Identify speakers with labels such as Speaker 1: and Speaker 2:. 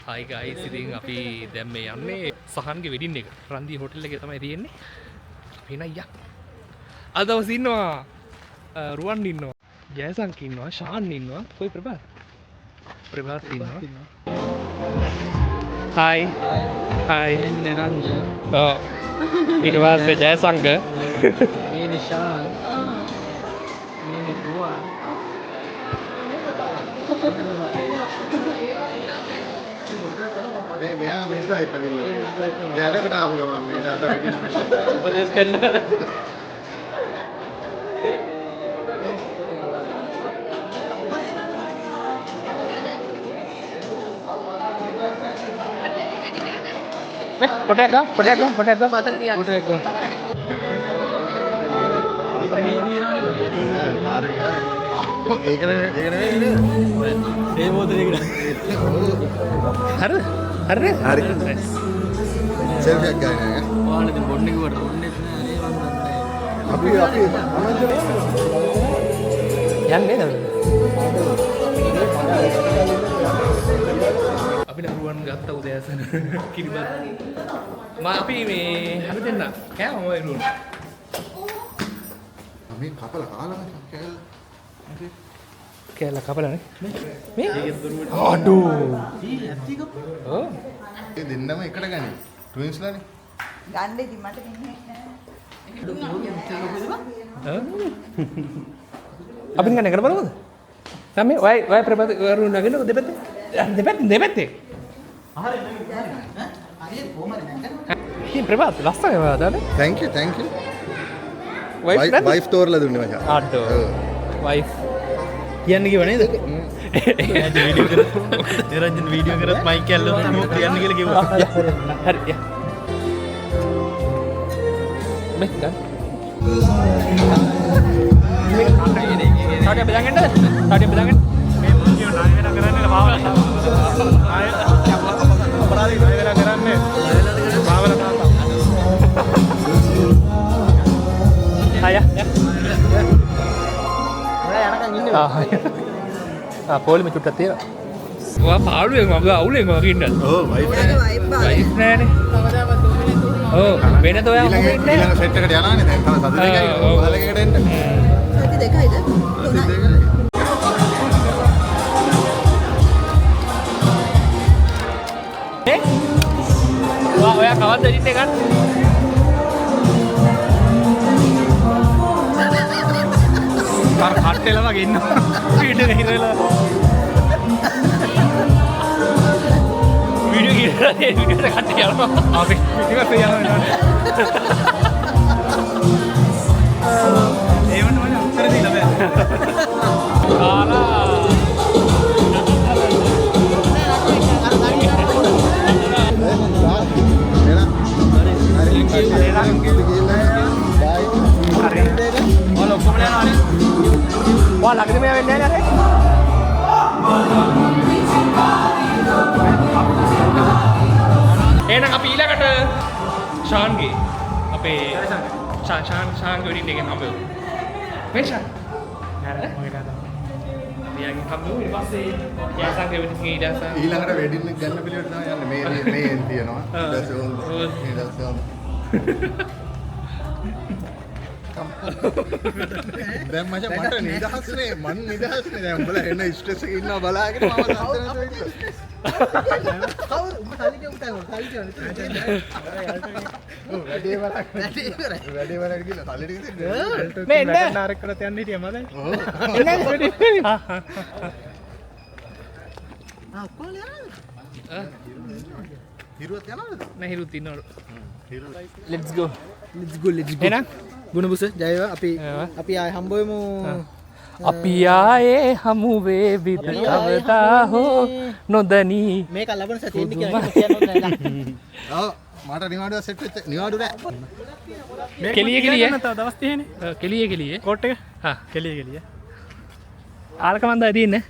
Speaker 1: Hi guys, ඉතින් අපි දැන් මේ යන්නේ සහන්ගේ වෙඩින් එක. රන්දි හෝටල් එකේ තමයි තියෙන්නේ. අපි එන අයියා. අද දවස් ඉන්නවා රුවන් ඉන්නවා. ජයසංක ඉන්නවා, ශාන් ඉන්නවා. කොයි ප්‍රභාත්? ප්‍රභාත් ඉන්නවා. Hi. Hi. එන්නේ රන්ජ. ඔව්. ඊට පස්සේ ජයසංක. මේ නිශාන්. මේ රුවන්.
Speaker 2: මෙයා මේසයි පරිලෝ. දැනකට ආපු ගමන් මේ දාත
Speaker 1: උපදේශ කරනවා. Potato. Matang tiang. Potato. Hari.
Speaker 2: සෙල්ෆියක් ගන්න ඈ.
Speaker 1: ඔයාලා දැන් බොන්නේ කිව්වට බොන්නේ නැහැ.
Speaker 2: අපි
Speaker 1: යන්නේ නේද? අපි නරුවන් ගත්ත උදෑසන කිරිබත්. අපි මේ හැමදෙන්න කෑම ඔය රුවන්.
Speaker 2: අපි කපලා කාලා
Speaker 1: කෑල්ල කපලානේ. මේ අඩෝ. ඔව්.
Speaker 2: ඒ දෙන්නම එකට ගන්නේ. ට්වින්ස්ලානේ.
Speaker 3: ගන්න ඉතින් මට දෙන්නේ නැහැ.
Speaker 1: අපි ගන්න එකට බලමුද? තමයි ඔය ප්‍රබද වරුණ නගන දෙපැත්තේ. හරියට කොහමද නැගන්නේ? ප්‍රබද ලස්සනයි වදානේ.
Speaker 2: thank you.
Speaker 1: වයිෆ්
Speaker 2: තෝරලා දුන්නේ මචං.
Speaker 1: අඩෝ. වයිෆ් කියන්න කිව්ව නේද? නිරංජන වීඩියෝ කරත් මයික් ඇල්ලුවා කියන්න කියලා කිව්වා. හරි. මේ ගන්න. තාඩිය බෙදගන්නද? තාඩිය බෙදගන්න. මේ මුලියෝ ණය වෙන කරන්නේ පාවල. ආය අපරාධي ණය වෙන කරන්නේ. පාවල තාත්තා. ආය. පොලිම චුට්ටක් තියෙනවා. ඔයා පාළුවෙන් මම අවුලෙන් වගේ ඉන්නද?
Speaker 2: ඔව් වයිෆ්
Speaker 1: වයිෆ් නෑනේ. ඔව් වෙනද ඔයා මොකද ඉන්නේ?
Speaker 2: ඊළඟ සෙට් එකට යනවානේ දැන්. තව සති දෙකයි ඔයාලකට එන්න.
Speaker 3: සති දෙකයිද?
Speaker 1: ඔයා කවද්ද ඉන්නේ ගන්න? කට්ටෙලා වගේ ඉන්නවා. වීඩියෝ එක හිරලා. වීඩියෝ එක කට්ටේ යනවා. අපි ඊට යනවා. ඒ වුණා මම උත්තර දීලා බෑ. කාලා. Wah, lagi ni main ni ada. එහෙනම් අපි ඊළඟට ශාන්ගේ අපේ ශාන් ගොඩින් එකෙන් හම්බෙමු. මේ ශාන්. නෑ මගේ තාත්තා. මෙයාගෙන් හම්බෙමු ඊට පස්සේ යාසංගේ වෙදින් ඊඩාස.
Speaker 2: ඊළඟට වෙඩින් එක ගන්න පිළිවෙලට තමයි යන්නේ. මේ එන් තියෙනවා. දැන් මචං මට නිදහස්නේ මන් නිදහස්නේ දැන් උඹලා එන ස්ට්‍රෙස් එකේ ඉන්නවා බලාගෙන මම සද්දනට කවුරු උඹ සල්ලි උඹට සල්ලි වැඩේ වලක් ගිහලා සල්ලි ටික දෙන්න
Speaker 1: මේ එන්න නාරක් කරත් යන්න හිටියා මම දැන්
Speaker 2: ඔක්කොම යනවා හිරුවත් යනවද
Speaker 1: නෑ හිරුත් ඉන්නවලු let's go එහෙනම්
Speaker 4: ගුණබුස ජයව අපි ආය හම්බවෙමු.
Speaker 1: අපි ආයේ හමු වේවි කවදා හෝ නොදනී
Speaker 4: මේක ලබන සතියේ ඉන්නේ කියලා කියන්නොත් නෑ.
Speaker 2: ඔව් මට නිවාඩුව සෙට් වෙච්ච නිවාඩු නෑ.
Speaker 1: කෙලිය
Speaker 4: තව දවස් 30නේ.
Speaker 1: කෙලිය
Speaker 4: කෝට් එක.
Speaker 1: හා
Speaker 4: කෙලිය.
Speaker 1: ආලක මන්දා තියෙන්නේ